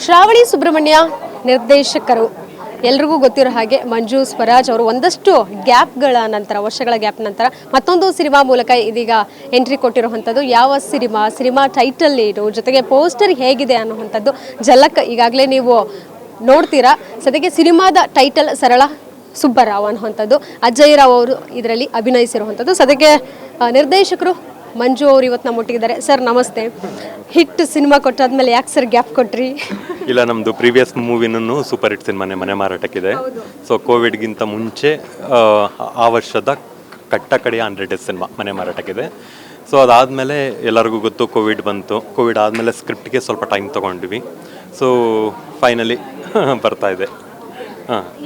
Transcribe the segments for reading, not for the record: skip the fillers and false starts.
ಶ್ರಾವಣಿ ಸುಬ್ರಹ್ಮಣ್ಯ ನಿರ್ದೇಶಕರು ಎಲ್ರಿಗೂ ಗೊತ್ತಿರೋ ಹಾಗೆ ಮಂಜು ಸ್ವರಾಜ್ ಅವರು ಒಂದಷ್ಟು ಗ್ಯಾಪ್ಗಳ ನಂತರ ವರ್ಷಗಳ ಗ್ಯಾಪ್ ನಂತರ ಮತ್ತೊಂದು ಸಿನಿಮಾ ಮೂಲಕ ಇದೀಗ ಎಂಟ್ರಿ ಕೊಟ್ಟಿರುವಂಥದ್ದು. ಯಾವ ಸಿನಿಮಾ ಟೈಟಲ್ ಏನು, ಜೊತೆಗೆ ಪೋಸ್ಟರ್ ಹೇಗಿದೆ ಅನ್ನುವಂಥದ್ದು ಝಲಕ್ ಈಗಾಗಲೇ ನೀವು ನೋಡ್ತೀರಾ. ಸದ್ಯಕ್ಕೆ ಸಿನಿಮಾದ ಟೈಟಲ್ ಸರಳ ಸುಬ್ಬರಾವ್ ಅನ್ನುವಂಥದ್ದು. ಅಜಯ್ ರಾವ್ ಅವರು ಇದರಲ್ಲಿ ಅಭಿನಯಿಸಿರುವಂಥದ್ದು. ಸದ್ಯಕ್ಕೆ ನಿರ್ದೇಶಕರು ಮಂಜು ಅವರು ಇವತ್ತು ನಮ್ಮೊಟ್ಟಿಗಿದ್ದಾರೆ. ಸರ್ ನಮಸ್ತೆ. ಹಿಟ್ ಸಿನಿಮಾ ಕೊಟ್ಟಾದ್ಮೇಲೆ ಯಾಕೆ ಸರ್ ಗ್ಯಾಪ್ ಕೊಟ್ರಿ? ಇಲ್ಲ, ನಮ್ಮದು ಪ್ರೀವಿಯಸ್ ಮೂವಿನೂ ಸೂಪರ್ ಹಿಟ್ ಸಿನಿಮಾನೇ ಮನೆ ಮಾರಾಟಕ್ಕಿದೆ. ಸೊ ಕೋವಿಡ್ಗಿಂತ ಮುಂಚೆ ಆ ವರ್ಷದ ಕಡೆಯ 100 ಡೇಸ್ ಸಿನಿಮಾ ಮನೆ ಮಾರಾಟಕ್ಕಿದೆ. ಸೊ ಅದಾದಮೇಲೆ ಎಲ್ಲರಿಗೂ ಗೊತ್ತು ಕೋವಿಡ್ ಬಂತು. ಕೋವಿಡ್ ಆದಮೇಲೆ ಸ್ಕ್ರಿಪ್ಟ್ಗೆ ಸ್ವಲ್ಪ ಟೈಮ್ ತೊಗೊಂಡ್ವಿ. ಸೊ ಫೈನಲಿ ಬರ್ತಾ ಇದೆ.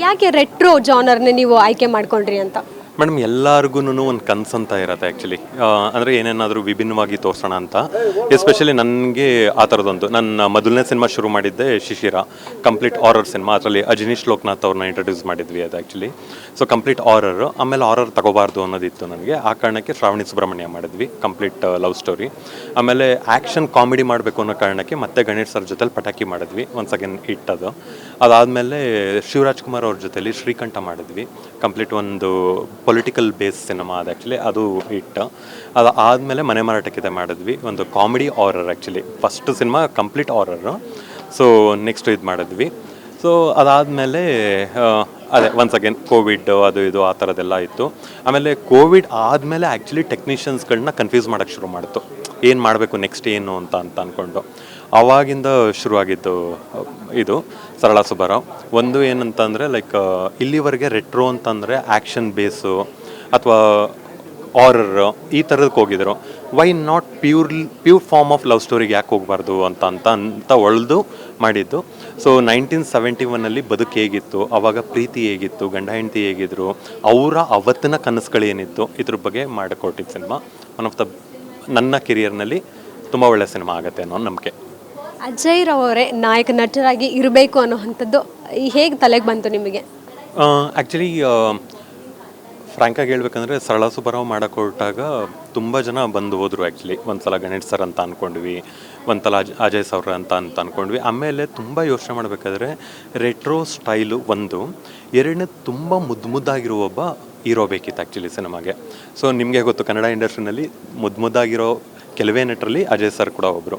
ಯಾಕೆ ರೆಟ್ರೋ ಜಾನರ್ನೇ ನೀವು ಆಯ್ಕೆ ಮಾಡ್ಕೊಂಡ್ರಿ ಅಂತ? ಮೇಡಮ್, ಎಲ್ಲರಿಗೂ ಒಂದು ಕನಸು ಅಂತ ಇರುತ್ತೆ ಆ್ಯಕ್ಚುಲಿ. ಅಂದರೆ ಏನೇನಾದರೂ ವಿಭಿನ್ನವಾಗಿ ತೋರಿಸೋಣ ಅಂತ. ಎಸ್ಪೆಷಲಿ ನನಗೆ ಆ ಥರದೊಂದು ನನ್ನ ಮೊದಲನೇ ಸಿನಿಮಾ ಶುರು ಮಾಡಿದ್ದೆ ಶಿಶಿರ, ಕಂಪ್ಲೀಟ್ ಹಾರರ್ ಸಿನಿಮಾ. ಅದರಲ್ಲಿ ಅಜನೀಶ್ ಲೋಕನಾಥ್ ಅವ್ರನ್ನ ಇಂಟ್ರೊಡ್ಯೂಸ್ ಮಾಡಿದ್ವಿ ಅದು ಆ್ಯಕ್ಚುಲಿ. So complete horror. ಆಮೇಲೆ ಹಾರರ್ ತಗೋಬಾರ್ದು ಅನ್ನೋದಿತ್ತು ನನಗೆ. ಆ ಕಾರಣಕ್ಕೆ ಶ್ರಾವಣಿ ಸುಬ್ರಹ್ಮಣ್ಯ ಮಾಡಿದ್ವಿ, ಕಂಪ್ಲೀಟ್ ಲವ್ ಸ್ಟೋರಿ. ಆಮೇಲೆ ಆ್ಯಕ್ಷನ್ ಕಾಮಿಡಿ ಮಾಡಬೇಕು ಅನ್ನೋ ಕಾರಣಕ್ಕೆ ಮತ್ತೆ ಗಣೇಶ್ ಸರ್ ಜೊತೆಲಿ ಪಟಾಕಿ ಮಾಡಿದ್ವಿ, ಒನ್ಸ್ ಅಗೇನ್ ಹಿಟ್ ಅದು. ಅದಾದಮೇಲೆ ಶಿವರಾಜ್ ಕುಮಾರ್ ಅವ್ರ ಜೊತೆಲಿ ಶ್ರೀಕಂಠ ಮಾಡಿದ್ವಿ, ಕಂಪ್ಲೀಟ್ ಒಂದು ಪೊಲಿಟಿಕಲ್ ಬೇಸ್ ಸಿನಿಮಾ ಅದು ಆ್ಯಕ್ಚುಲಿ, ಅದು ಹಿಟ್. ಅದು ಆದಮೇಲೆ ಮನೆ ಮಾರಾಟಕ್ಕಿದೆ ಮಾಡಿದ್ವಿ, ಒಂದು comedy horror actually. First cinema complete ಹಾರರು. So next ಇದು ಮಾಡಿದ್ವಿ. ಸೊ ಅದಾದಮೇಲೆ ಅದೇ ಒನ್ಸ್ ಅಗೇನ್ ಕೋವಿಡ್ ಅದು ಇದು ಆ ಥರದ್ದೆಲ್ಲ ಇತ್ತು. ಆಮೇಲೆ ಕೋವಿಡ್ ಆದಮೇಲೆ ಆ್ಯಕ್ಚುಲಿ ಟೆಕ್ನಿಷಿಯನ್ಸ್ಗಳನ್ನ ಕನ್ಫ್ಯೂಸ್ ಮಾಡೋಕ್ಕೆ ಶುರು ಮಾಡಿತು, ಏನು ಮಾಡಬೇಕು ನೆಕ್ಸ್ಟ್ ಏನು ಅಂತ ಅಂದ್ಕೊಂಡು. ಆವಾಗಿಂದ ಶುರುವಾಗಿದ್ದು ಇದು ಸರಳ ಸುಬ್ಬರಾವ್. ಒಂದು ಏನಂತಂದರೆ ಲೈಕ್ ಇಲ್ಲಿವರೆಗೆ ರೆಟ್ರೋ ಅಂತಂದರೆ ಆ್ಯಕ್ಷನ್ ಬೇಸು ಅಥವಾ ಹಾರರ್ ಈ ಥರದಕ್ಕೆ ಹೋಗಿದ್ರು. Why not pure form of love ಸ್ಟೋರಿಗೆ ಯಾಕೆ ಹೋಗಬಾರ್ದು ಅಂತ ಒಳ್ದು ಮಾಡಿದ್ದು. ಸೊ 1971 ಬದುಕು ಹೇಗಿತ್ತು, ಆವಾಗ ಪ್ರೀತಿ ಹೇಗಿತ್ತು, ಗಂಡ ಹೆಂಡತಿ ಹೇಗಿದ್ರು, ಅವರ ಅವತ್ತಿನ ಕನಸುಗಳೇನಿತ್ತು, ಇದ್ರ ಬಗ್ಗೆ ಮಾಡಿಕೊಟ್ಟಿದ್ದ ಸಿನಿಮಾ. ಒನ್ ಆಫ್ ದ ನನ್ನ ಕೆರಿಯರ್ನಲ್ಲಿ ತುಂಬ ಒಳ್ಳೆಯ ಸಿನಿಮಾ ಆಗುತ್ತೆ ಅನ್ನೋ ನಂಬಿಕೆ. ಅಜಯ್ ರಾವ್ ಅವರೇ ನಾಯಕ ನಟರಾಗಿ ಇರಬೇಕು ಅನ್ನೋವಂಥದ್ದು ಹೇಗೆ ತಲೆಗೆ ಬಂತು ನಿಮಗೆ? ಆ್ಯಕ್ಚುಲಿ ಫ್ರ್ಯಾಂಕಾಗಿ ಹೇಳ್ಬೇಕಂದ್ರೆ ಸರಳ ಸುಬ್ಬರಾವ್ ಮಾಡೋಕೆ ಹೊರಟಾಗ ತುಂಬ ಜನ ಬಂದು ಹೋದರು ಆ್ಯಕ್ಚುಲಿ. ಒಂದು ಸಲ ಗಣೇಶ್ ಸರ್ ಅಂತ ಅಂದ್ಕೊಂಡ್ವಿ, ಒಂದು ಸಲ ಅಜಯ್ ಸರ್ ಅಂತ ಅಂದ್ಕೊಂಡ್ವಿ. ಆಮೇಲೆ ತುಂಬ ಯೋಚನೆ ಮಾಡಬೇಕಾದ್ರೆ ರೆಟ್ರೋ ಸ್ಟೈಲು ಒಂದು, ಎರಡನೇ ತುಂಬ ಮುದ್ದಾಗಿರೋ ಒಬ್ಬ ಹೀರೋ ಬೇಕಿತ್ತು ಆ್ಯಕ್ಚುಲಿ ಸಿನಿಮಾಗೆ. ಸೊ ನಿಮಗೆ ಗೊತ್ತು, ಕನ್ನಡ ಇಂಡಸ್ಟ್ರಿನಲ್ಲಿ ಮುದ್ದಾಗಿರೋ ಕೆಲವೇ ನಟರಲ್ಲಿ ಅಜಯ್ ಸರ್ ಕೂಡ ಒಬ್ಬರು.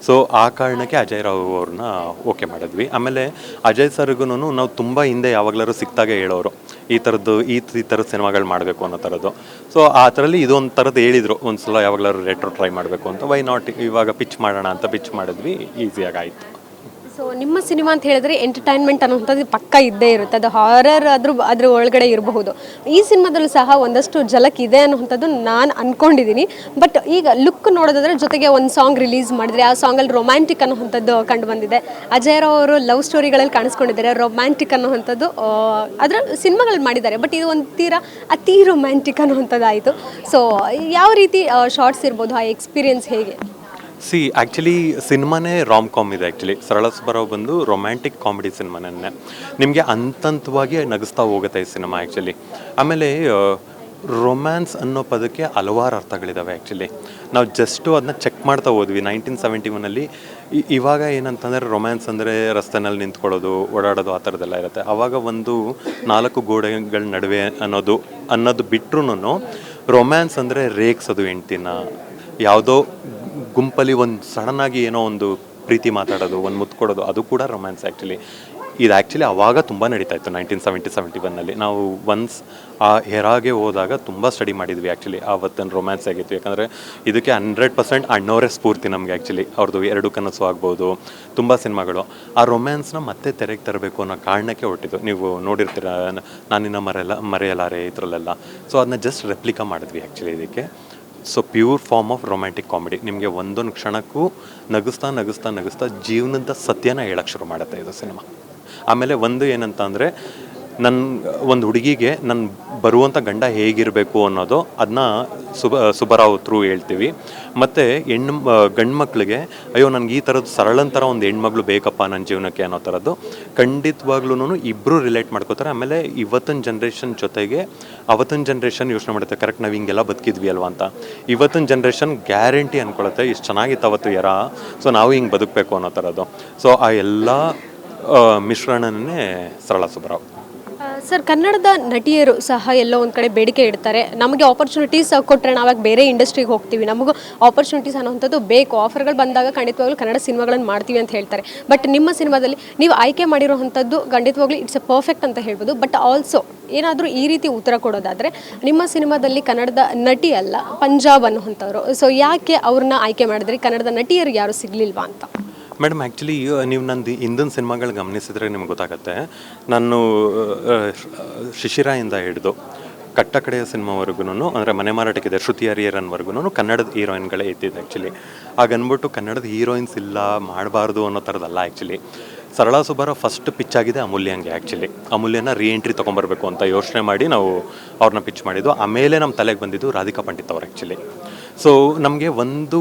ಸೊ ಆ ಕಾರಣಕ್ಕೆ ಅಜಯ್ ರಾವ್ ಅವ್ರನ್ನ ಓಕೆ ಮಾಡಿದ್ವಿ. ಆಮೇಲೆ ಅಜಯ್ ಸರ್ಗೂ ನಾವು ತುಂಬ ಹಿಂದೆ ಯಾವಾಗಲಾದ್ರು ಸಿಕ್ತಾಗೆ ಹೇಳೋರು, ಈ ಥರದ ಸಿನಿಮಾಗಳು ಮಾಡಬೇಕು ಅನ್ನೋ ಥರದ್ದು. ಸೊ ಆ ಥರಲ್ಲಿ ಇದೊಂದು ಥರದ್ದು ಹೇಳಿದರು, ಒಂದು ಸಲ ಯಾವಾಗಲಾದ್ರು ರೆಟ್ರೋ ಟ್ರೈ ಮಾಡಬೇಕು ಅಂತ. ವೈ ನಾಟ್ ಇವಾಗ ಪಿಚ್ ಮಾಡೋಣ ಅಂತ ಪಿಚ್ ಮಾಡಿದ್ವಿ, ಈಸಿಯಾಗಿ ಆಯಿತು. ಸೊ ನಿಮ್ಮ ಸಿನಿಮಾ ಅಂತ ಹೇಳಿದ್ರೆ ಎಂಟರ್ಟೈನ್ಮೆಂಟ್ ಅನ್ನೋಂಥದ್ದು ಪಕ್ಕ ಇದ್ದೇ ಇರುತ್ತೆ. ಅದು ಹಾರರ್ ಅದ್ರ ಒಳಗಡೆ ಇರಬಹುದು. ಈ ಸಿನಿಮಾದಲ್ಲೂ ಸಹ ಒಂದಷ್ಟು ಝಲಕ್ ಇದೆ ಅನ್ನೋಂಥದ್ದು ನಾನು ಅಂದ್ಕೊಂಡಿದ್ದೀನಿ. ಬಟ್ ಈಗ ಲುಕ್ ನೋಡೋದಾದ್ರೆ ಜೊತೆಗೆ ಒಂದು ಸಾಂಗ್ ರಿಲೀಸ್ ಮಾಡಿದ್ರೆ ಆ ಸಾಂಗಲ್ಲಿ ರೊಮ್ಯಾಂಟಿಕ್ ಅನ್ನೋವಂಥದ್ದು ಕಂಡು ಬಂದಿದೆ. ಅಜಯ್ ರಾವ್ ಅವರು ಲವ್ ಸ್ಟೋರಿಗಳಲ್ಲಿ ಕಾಣಿಸ್ಕೊಂಡಿದ್ದಾರೆ, ರೊಮ್ಯಾಂಟಿಕ್ ಅನ್ನೋವಂಥದ್ದು ಅದರ ಸಿನಿಮಾಗಳಲ್ಲಿ ಮಾಡಿದ್ದಾರೆ. ಬಟ್ ಇದು ಒಂದು ತೀರಾ ಅತಿ ರೊಮ್ಯಾಂಟಿಕ್ ಅನ್ನೋವಂಥದ್ದಾಯಿತು. ಸೊ ಯಾವ ರೀತಿ ಶಾರ್ಟ್ಸ್ ಇರ್ಬೋದು, ಆ ಎಕ್ಸ್ಪೀರಿಯನ್ಸ್ ಹೇಗೆ? ಆ್ಯಕ್ಚುಲಿ ಸಿನಿಮಾನೇ ರಾಮ್ ಕಾಮ್ ಇದೆ ಆ್ಯಕ್ಚುಲಿ. ಸರಳ ಸುಬ್ಬರಾವ್ ಬಂದು ರೊಮ್ಯಾಂಟಿಕ್ ಕಾಮಿಡಿ ಸಿನಿಮಾನೇ, ನಿಮಗೆ ಹಂತವಾಗಿ ನಗಿಸ್ತಾ ಹೋಗುತ್ತೆ ಈ ಸಿನಿಮಾ ಆ್ಯಕ್ಚುಲಿ. ಆಮೇಲೆ ರೊಮ್ಯಾನ್ಸ್ ಅನ್ನೋ ಪದಕ್ಕೆ ಹಲವಾರು ಅರ್ಥಗಳಿದ್ದಾವೆ ಆ್ಯಕ್ಚುಲಿ. ನಾವು ಜಸ್ಟು ಅದನ್ನ ಚೆಕ್ ಮಾಡ್ತಾ ಹೋದ್ವಿ. 1971 ಇವಾಗ ಏನಂತಂದರೆ ರೊಮ್ಯಾನ್ಸ್ ಅಂದರೆ ರಸ್ತೆನಲ್ಲಿ ನಿಂತ್ಕೊಳ್ಳೋದು, ಓಡಾಡೋದು ಆ ಥರದ್ದೆಲ್ಲ ಇರುತ್ತೆ. ಆವಾಗ ಒಂದು 4 ಗೋಡೆಗಳ ನಡುವೆ ಅನ್ನೋದು ಬಿಟ್ರೂ ರೊಮ್ಯಾನ್ಸ್ ಅಂದರೆ ರೇಗ್ಸೋದು ಹೆಂಡ್ತಿನ, ಯಾವುದೋ ಗುಂಪಲ್ಲಿ ಒಂದು ಸಡನ್ನಾಗಿ ಏನೋ ಒಂದು ಪ್ರೀತಿ ಮಾತಾಡೋದು, ಒಂದು ಮುತ್ತು ಕೊಡೋದು, ಅದು ಕೂಡ ರೊಮ್ಯಾನ್ಸ್ ಆ್ಯಕ್ಚುಲಿ. ಇದು ಆ್ಯಕ್ಚುಲಿ ಆವಾಗ ತುಂಬ ನಡೀತಾ ಇತ್ತು 1971. ನಾವು ಒನ್ಸ್ ಆ ಹೆರಾಗೆ ಹೋದಾಗ ತುಂಬ ಸ್ಟಡಿ ಮಾಡಿದ್ವಿ ಆ್ಯಕ್ಚುಲಿ, ಆವತ್ತಿನ ರೊಮ್ಯಾನ್ಸ್ ಆಗಿತ್ತು. ಯಾಕಂದರೆ ಇದಕ್ಕೆ 100% ಅಣ್ಣವರೇ ಸ್ಫೂರ್ತಿ ನಮಗೆ ಆ್ಯಕ್ಚುಲಿ. ಅವ್ರದ್ದು 2 ಕನಸು ಆಗ್ಬೋದು, ತುಂಬ ಸಿನಿಮಾಗಳು ಆ ರೊಮ್ಯಾನ್ಸ್ನ ಮತ್ತೆ ತೆರೆಗೆ ತರಬೇಕು ಅನ್ನೋ ಕಾರಣಕ್ಕೆ ಹೊರಟಿದ್ದು. ನೀವು ನೋಡಿರ್ತೀರ ನಾನಿನ್ನ ಮರೆಯಲಾರೆ ಇದರಲ್ಲೆಲ್ಲ. ಸೊ ಅದನ್ನ ಜಸ್ಟ್ ರೆಪ್ಲಿಕಾ ಮಾಡಿದ್ವಿ ಆ್ಯಕ್ಚುಲಿ ಇದಕ್ಕೆ. So pure form of romantic comedy. ನಿಮಗೆ ಒಂದೊಂದು ಕ್ಷಣಕ್ಕೂ ನಗಿಸ್ತಾ ಜೀವನದ ಸತ್ಯನ ಹೇಳಕ್ಕೆ ಶುರು ಮಾಡುತ್ತೆ ಇದು ಸಿನಿಮಾ. ಆಮೇಲೆ ಒಂದು ಏನಂತ ಅಂದರೆ ಒಂದು ಹುಡುಗಿಗೆ ನನ್ನ ಬರುವಂಥ ಗಂಡ ಹೇಗಿರಬೇಕು ಅನ್ನೋದು ಅದನ್ನ ಸುಬ್ಬರಾವ್ ಥ್ರೂ ಹೇಳ್ತೀವಿ. ಮತ್ತು ಗಂಡು ಮಕ್ಕಳಿಗೆ ಅಯ್ಯೋ ನನಗೆ ಈ ಥರದ್ದು ಸರಳನ ಥರ ಒಂದು ಹೆಣ್ಮಗಳು ಬೇಕಪ್ಪ ನನ್ನ ಜೀವನಕ್ಕೆ ಅನ್ನೋ ಥರದ್ದು ಖಂಡಿತವಾಗ್ಲೂ ಇಬ್ಬರು ರಿಲೇಟ್ ಮಾಡ್ಕೋತಾರೆ. ಆಮೇಲೆ ಇವತ್ತಿನ ಜನ್ರೇಷನ್ ಜೊತೆಗೆ ಅವತ್ತಿನ ಜನ್ರೇಷನ್ ಯೋಚನೆ ಮಾಡುತ್ತೆ, ಕರೆಕ್ಟ್ ನಾವು ಹಿಂಗೆಲ್ಲ ಬದುಕಿದ್ವಿ ಅಲ್ವಾ ಅಂತ. ಇವತ್ತಿನ ಜನ್ರೇಷನ್ ಗ್ಯಾರಂಟಿ ಅಂದ್ಕೊಳುತ್ತೆ ಇಷ್ಟು ಚೆನ್ನಾಗಿತ್ತು ಅವತ್ತು ಎರ, ಸೊ ನಾವು ಹಿಂಗೆ ಬದುಕಬೇಕು ಅನ್ನೋ ಥರದ್ದು. ಸೊ ಆ ಎಲ್ಲ ಮಿಶ್ರಣನೇ ಸರಳ ಸುಬ್ಬರಾವ್. ಸರ್, ಕನ್ನಡದ ನಟಿಯರು ಸಹ ಎಲ್ಲೋ ಒಂದು ಕಡೆ ಬೇಡಿಕೆ ಇಡ್ತಾರೆ, ನಮಗೆ ಆಪರ್ಚುನಿಟೀಸ್ ಕೊಟ್ಟರೆ ನಾವಾಗ ಬೇರೆ ಇಂಡಸ್ಟ್ರಿಗೆ ಹೋಗ್ತೀವಿ, ನಮಗೂ ಆಪರ್ಚುನಿಟೀಸ್ ಅನ್ನೋವಂಥದ್ದು ಬೇಕು, ಆಫರ್ಗಳು ಬಂದಾಗ ಖಂಡಿತವಾಗ್ಲೂ ಕನ್ನಡ ಸಿನಿಮಾಗಳನ್ನು ಮಾಡ್ತೀವಿ ಅಂತ ಹೇಳ್ತಾರೆ. ಬಟ್ ನಿಮ್ಮ ಸಿನಿಮಾದಲ್ಲಿ ನೀವು ಆಯ್ಕೆ ಮಾಡಿರೋವಂಥದ್ದು ಖಂಡಿತವಾಗ್ಲೂ ಇಟ್ಸ್ ಎ ಪರ್ಫೆಕ್ಟ್ ಅಂತ ಹೇಳ್ಬೋದು. ಬಟ್ ಆಲ್ಸೋ ಏನಾದರೂ ಈ ರೀತಿ ಉತ್ತರ ಕೊಡೋದಾದರೆ ನಿಮ್ಮ ಸಿನಿಮಾದಲ್ಲಿ ಕನ್ನಡದ ನಟಿ ಅಲ್ಲ ಪಂಜಾಬ್ ಅನ್ನುವಂಥವ್ರು, ಸೊ ಯಾಕೆ ಅವ್ರನ್ನ ಆಯ್ಕೆ ಮಾಡಿದ್ರಿ? ಕನ್ನಡದ ನಟಿಯರು ಯಾರು ಸಿಗಲಿಲ್ವಾ ಅಂತ? ಮೇಡಮ್, ಆ್ಯಕ್ಚುಲಿ ನೀವು ನಂದು ಹಿಂದಿನ ಸಿನಿಮಾಗಳು ಗಮನಿಸಿದ್ರೆ ನಿಮ್ಗೆ ಗೊತ್ತಾಗುತ್ತೆ. ನಾನು ಶಿಶಿರಾಯಿಂದ ಹಿಡಿದು ಕಟ್ಟ ಕಡೆಯ ಸಿನಿಮಾವರೆಗೂ, ಅಂದರೆ ಮನೆ ಮಾರಾಟಕ್ಕಿದೆ ಶ್ರುತಿ ಹರಿಹರನ್ವರೆಗೂ ಕನ್ನಡದ ಹೀರೋಯಿನ್ಗಳೇ ಇದ್ದಿದ್ದು ಆ್ಯಕ್ಚುಲಿ. ಹಾಗನ್ಬಿಟ್ಟು ಕನ್ನಡದ ಹೀರೋಯಿನ್ಸ್ ಇಲ್ಲ ಮಾಡಬಾರ್ದು ಅನ್ನೋ ಥರದಲ್ಲ. Actually Sarala Subbarao first pitch ಆಗಿದೆ ಅಮೂಲ್ಯಂಗೆ. ಆ್ಯಕ್ಚುಲಿ ಅಮೂಲ್ಯನ ರೀಎಂಟ್ರಿ ತೊಗೊಂಬರ್ಬೇಕು ಅಂತ ಯೋಚನೆ ಮಾಡಿ ನಾವು ಅವ್ರನ್ನ ಪಿಚ್ ಮಾಡಿದ್ದು. ಆಮೇಲೆ ನಮ್ಮ ತಲೆಗೆ ಬಂದಿದ್ದು ರಾಧಿಕಾ ಪಂಡಿತ್ ಅವ್ರು ಆ್ಯಕ್ಚುಲಿ. ಸೊ ನಮಗೆ ಒಂದು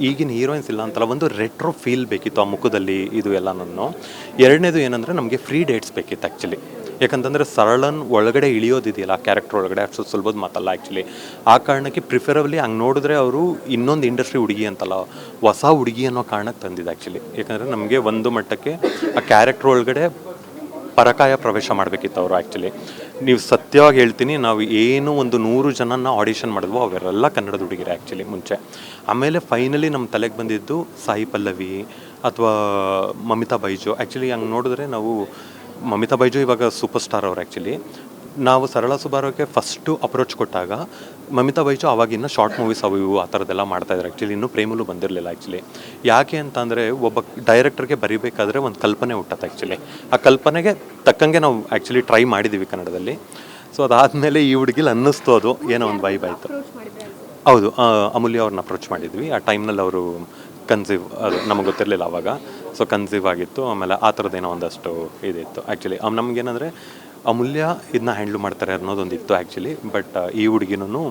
ಈಗಿನ ಹೀರೋಯಿನ್ಸ್ ಇಲ್ಲ ಅಂತಲ್ಲ, ಒಂದು ರೆಟ್ರೋ ಫೀಲ್ ಬೇಕಿತ್ತು ಆ ಮುಖದಲ್ಲಿ, ಇದು ಎಲ್ಲನೂ. ಎರಡನೇದು ಏನಂದರೆ ನಮಗೆ ಫ್ರೀ ಡೇಟ್ಸ್ ಬೇಕಿತ್ತು ಆ್ಯಕ್ಚುಲಿ. ಯಾಕಂತಂದರೆ ಸರಳನ್ ಒಳಗಡೆ ಇಳಿಯೋದಿದೆಯಲ್ಲ ಆ ಕ್ಯಾರೆಕ್ಟರ್ ಒಳಗಡೆ, ಅಷ್ಟು ಸುಲಭದ ಮಾತಲ್ಲ ಆ್ಯಕ್ಚುಲಿ. ಆ ಕಾರಣಕ್ಕೆ ಪ್ರಿಫರಬಲಿ ಹಂಗೆ ನೋಡಿದ್ರೆ ಅವರು ಇನ್ನೊಂದು ಇಂಡಸ್ಟ್ರಿ ಹುಡುಗಿ ಅಂತಲ್ಲ, ಹೊಸ ಹುಡುಗಿ ಅನ್ನೋ ಕಾರಣಕ್ಕೆ ತಂದಿದ್ದು ಆ್ಯಕ್ಚುಲಿ. ಯಾಕಂದರೆ ನಮಗೆ ಒಂದು ಮಟ್ಟಕ್ಕೆ ಆ ಕ್ಯಾರೆಕ್ಟರ್ ಒಳಗಡೆ ಪರಕಾಯ ಪ್ರವೇಶ ಮಾಡಬೇಕಿತ್ತು ಅವರು ಆ್ಯಕ್ಚುಲಿ. ನೀವು ಸತ್ಯವಾಗಿ ಹೇಳ್ತೀನಿ, ನಾವು ಏನು ಒಂದು 100 ಜನನ ಆಡಿಷನ್ ಮಾಡಿದ್ವು ಅವರೆಲ್ಲ ಕನ್ನಡದ ಹುಡುಗಿರೆ ಆ್ಯಕ್ಚುಲಿ ಮುಂಚೆ. ಆಮೇಲೆ ಫೈನಲಿ ನಮ್ಮ ತಲೆಗೆ ಬಂದಿದ್ದು ಸಾಯಿ ಪಲ್ಲವಿ ಅಥವಾ ಮಮಿತಾ ಬೈಜು. ಆ್ಯಕ್ಚುಲಿ ಹಂಗೆ ನೋಡಿದ್ರೆ ನಾವು ಮಮಿತಾ ಬೈಜು ಇವಾಗ ಸೂಪರ್ ಸ್ಟಾರ್ ಅವರು ಆ್ಯಕ್ಚುಲಿ. ನಾವು ಸರಳಾ ಸುಬ್ಬಾರಾವ್ಗೆ ಫಸ್ಟು ಅಪ್ರೋಚ್ ಕೊಟ್ಟಾಗ ಮಮಿತಾ ಬೈಜು ಅವಾಗಿನ್ನ ಶಾರ್ಟ್ ಮೂವೀಸ್ ಅವು ಇವು ಆ ಥರದ್ದೆಲ್ಲ ಮಾಡ್ತಾಯಿದ್ರು ಆ್ಯಕ್ಚುಲಿ. ಇನ್ನೂ ಪ್ರೇಮಲು ಬಂದಿರಲಿಲ್ಲ ಆ್ಯಕ್ಚುಲಿ. ಯಾಕೆ ಅಂತಂದರೆ ಒಬ್ಬ ಡೈರೆಕ್ಟರ್ಗೆ ಬರೀಬೇಕಾದ್ರೆ ಒಂದು ಕಲ್ಪನೆ ಹುಟ್ಟತ್ತೆ ಆ್ಯಕ್ಚುಲಿ. ಆ ಕಲ್ಪನೆಗೆ ತಕ್ಕಂಗೆ ನಾವು ಆ್ಯಕ್ಚುಲಿ ಟ್ರೈ ಮಾಡಿದ್ದೀವಿ ಕನ್ನಡದಲ್ಲಿ. ಸೊ ಅದಾದಮೇಲೆ ಈ ಹುಡುಗಿಲಿ ಅನ್ನಿಸ್ತು ಅದು ಏನೋ ಒಂದು ವೈಬ್ ಆಯಿತು. ಹೌದು, ಅಮೂಲ್ಯ ಅವ್ರನ್ನ ಅಪ್ರೋಚ್ ಮಾಡಿದ್ವಿ. ಆ ಟೈಮ್ನಲ್ಲಿ ಅವರು ಕನ್ಸೀವ್, ಅದು ನಮಗೆ ಗೊತ್ತಿರಲಿಲ್ಲ ಆವಾಗ. ಸೊ ಕನ್ಸೀವ್ ಆಗಿತ್ತು. ಆಮೇಲೆ ಆ ಥರದ್ದೇನೋ ಒಂದಷ್ಟು ಇದಿತ್ತು ಆ್ಯಕ್ಚುಲಿ. ನಮಗೇನಂದರೆ ಅಮೂಲ್ಯ ಇದನ್ನ ಹ್ಯಾಂಡ್ಲ್ ಮಾಡ್ತಾರೆ ಅನ್ನೋದೊಂದು ಇತ್ತು ಆ್ಯಕ್ಚುಲಿ. ಬಟ್ ಈ ಹುಡುಗಿನೂ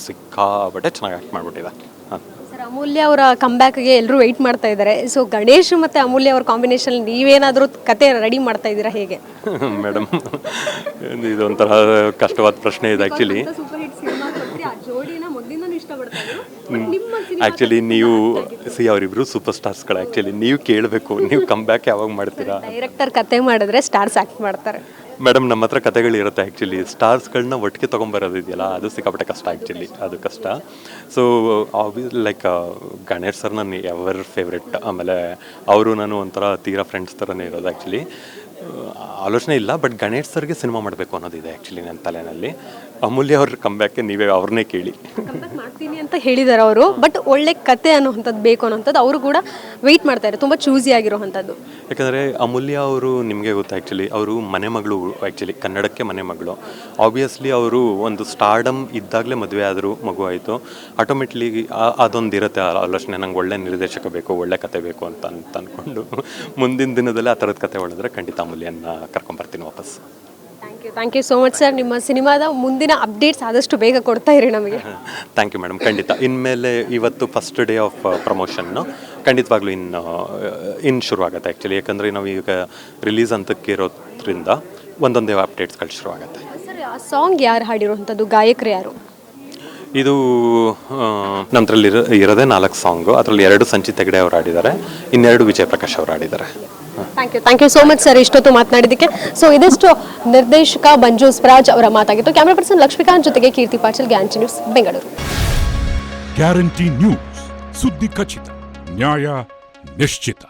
ಸಿಕ್ಕಾಬಟ್ಟೆ ಚೆನ್ನಾಗಿ ಆ್ಯಕ್ಟ್ ಮಾಡಿಬಿಟ್ಟಿದೆ. ಹಾಂ ಸರ್, ಅಮೂಲ್ಯ ಅವರ ಕಮ್ಬ್ಯಾಕ್ಗೆ ಎಲ್ಲರೂ ವೆಯ್ಟ್ ಮಾಡ್ತಾ ಇದ್ದಾರೆ. ಸೊ ಗಣೇಶ್ ಮತ್ತು ಅಮೂಲ್ಯ ಅವ್ರ ಕಾಂಬಿನೇಷನ್ ನೀವೇನಾದರೂ ಕತೆ ರೆಡಿ ಮಾಡ್ತಾ ಇದ್ದೀರಾ ಹೇಗೆ? ಮೇಡಮ್, ಇದೊಂಥರ ಕಷ್ಟವಾದ ಪ್ರಶ್ನೆ ಇದೆ ಆ್ಯಕ್ಚುಲಿ. ಆ್ಯಕ್ಚುಲಿ ನೀವು ಅವರಿಬ್ರು ಸೂಪರ್ ಸ್ಟಾರ್ಸ್ಗಳು ಆ್ಯಕ್ಚುಲಿ. ನೀವು ಕೇಳಬೇಕು, ನೀವು ಕಮ್ ಬ್ಯಾಕ್ ಯಾವಾಗ ಮಾಡ್ತೀರಾ? ಡೈರೆಕ್ಟರ್ ಕತೆ ಮಾಡಿದ್ರೆ ಸ್ಟಾರ್ಸ್ ಆ್ಯಕ್ಟ್ ಮಾಡ್ತಾರೆ. ಮೇಡಮ್, ನಮ್ಮ ಹತ್ರ ಕತೆಗಳಿರುತ್ತೆ ಆ್ಯಕ್ಚುಲಿ. ಸ್ಟಾರ್ಸ್ಗಳನ್ನ ಒಟ್ಟಿಗೆ ತೊಗೊಂಬರೋದಿದೆಯಲ್ಲ, ಅದು ಸಿಕ್ಕಾಪಟ್ಟೆ ಕಷ್ಟ ಆ್ಯಕ್ಚುಲಿ. ಅದು ಕಷ್ಟ. ಸೊ ಲೈಕ್ ಗಣೇಶ್ ಸರ್ ನನ್ನ ಎವರ್ ಫೇವ್ರೆಟ್. ಆಮೇಲೆ ಅವರು ನಾನು ಒಂಥರ ತೀರಾ ಫ್ರೆಂಡ್ಸ್ ಥರನೇ ಇರೋದು ಆ್ಯಕ್ಚುಲಿ. ಆಲೋಚನೆ ಇಲ್ಲ, ಬಟ್ ಗಣೇಶ್ ಸರ್ಗೆ ಸಿನಿಮಾ ಮಾಡಬೇಕು ಅನ್ನೋದಿದೆ ಆ್ಯಕ್ಚುಲಿ ನನ್ನ ತಲೆಯಲ್ಲಿ. ಅಮೂಲ್ಯ ಅವ್ರ ಕಮ್ಬ್ಯಾಕ್ಗೆ ನೀವೇ ಅವ್ರನ್ನೇ ಕೇಳಿ. ಮಾಡ್ತೀನಿ ಅಂತ ಹೇಳಿದ್ದಾರೆ ಅವರು. ಬಟ್ ಒಳ್ಳೆ ಕತೆ ಅನ್ನೋವಂಥದ್ದು ಬೇಕು ಅನ್ನೋಂಥದ್ದು ಅವರು ಕೂಡ ವೆಯ್ಟ್ ಮಾಡ್ತಾರೆ, ತುಂಬ ಚೂಸಿ ಆಗಿರೋವಂಥದ್ದು. ಯಾಕಂದರೆ ಅಮೂಲ್ಯ ಅವರು ನಿಮಗೆ ಗೊತ್ತಾ ಆ್ಯಕ್ಚುಲಿ, ಅವರು ಮನೆ ಮಗಳು ಆ್ಯಕ್ಚುಲಿ, ಕನ್ನಡಕ್ಕೆ ಮನೆ ಮಗಳು. ಆಬ್ವಿಯಸ್ಲಿ ಅವರು ಒಂದು ಸ್ಟಾರ್ಡಮ್ ಇದ್ದಾಗಲೇ ಮದುವೆ ಆದರೂ ಮಗು ಆಯಿತು. ಆಟೋಮೆಟ್ಲಿ ಅದೊಂದು ಇರುತ್ತೆ ಆಲೋಚನೆ, ನಂಗೆ ಒಳ್ಳೆ ನಿರ್ದೇಶಕ ಬೇಕು, ಒಳ್ಳೆ ಕತೆ ಬೇಕು ಅಂತ ಅಂದ್ಕೊಂಡು ಮುಂದಿನ ದಿನದಲ್ಲಿ ಆ ಥರದ ಕತೆ ಹೊಡೆದ್ರೆ ಖಂಡಿತ ಅಮೂಲ್ಯನ ಕರ್ಕೊಂಬರ್ತೀನಿ ವಾಪಸ್. Thank you so much sir. ನಿಮ್ಮ ಸಿನಿಮಾದ ಮುಂದಿನ ಅಪ್ಡೇಟ್ಸ್ ಆದಷ್ಟು ಬೇಗ ಕೊಡ್ತಾ ಇರಿ ನಮಗೆ. ಥ್ಯಾಂಕ್ ಯು ಮೇಡಮ್, ಖಂಡಿತ. ಇನ್ಮೇಲೆ ಇವತ್ತು ಫಸ್ಟ್ ಡೇ ಆಫ್ ಪ್ರಮೋಷನ್ನು ಖಂಡಿತವಾಗ್ಲೂ ಇನ್ನು ಶುರು ಆಗುತ್ತೆ ಆ್ಯಕ್ಚುಲಿ. ಯಾಕಂದರೆ ನಾವು ಈಗ ರಿಲೀಸ್ ಅಂತಕ್ಕೆ ಇರೋದ್ರಿಂದ ಒಂದೊಂದೇ ಅಪ್ಡೇಟ್ಸ್ಗಳು ಶುರು ಆಗುತ್ತೆ. ಸರ್, ಆ ಸಾಂಗ್ ಯಾರು ಹಾಡಿರುವಂಥದ್ದು, ಗಾಯಕರು ಯಾರು? ಇದು ನಮ್ಮದ್ರಲ್ಲಿ ಇರೋದೇ 4 ಸಾಂಗು. ಅದರಲ್ಲಿ 2 ಸಂಚಿತ್ ಹೆಗ್ಡೆ ಅವರು ಹಾಡಿದ್ದಾರೆ, 2 ವಿಜಯ್ ಪ್ರಕಾಶ್ ಅವರು ಹಾಡಿದ್ದಾರೆ. Thank you so much sir ಇಷ್ಟೊತ್ತು ಮಾತನಾಡಿದ್ದಕ್ಕೆ. ಸೊ ಇದಿಷ್ಟು ನಿರ್ದೇಶಕ ಮಂಜು ಸ್ವರಾಜ್ ಅವರ ಮಾತಾಗಿತ್ತು. ಕ್ಯಾಮರಾ ಪರ್ಸನ್ ಲಕ್ಷ್ಮೀಕಾಂತ್ ಜೊತೆಗೆ Keerthi Patil, guarantee news, Bengaluru. Guarantee news, ಸುದ್ದಿ ಖಚಿತ, ನ್ಯಾಯ ನಿಶ್ಚಿತ.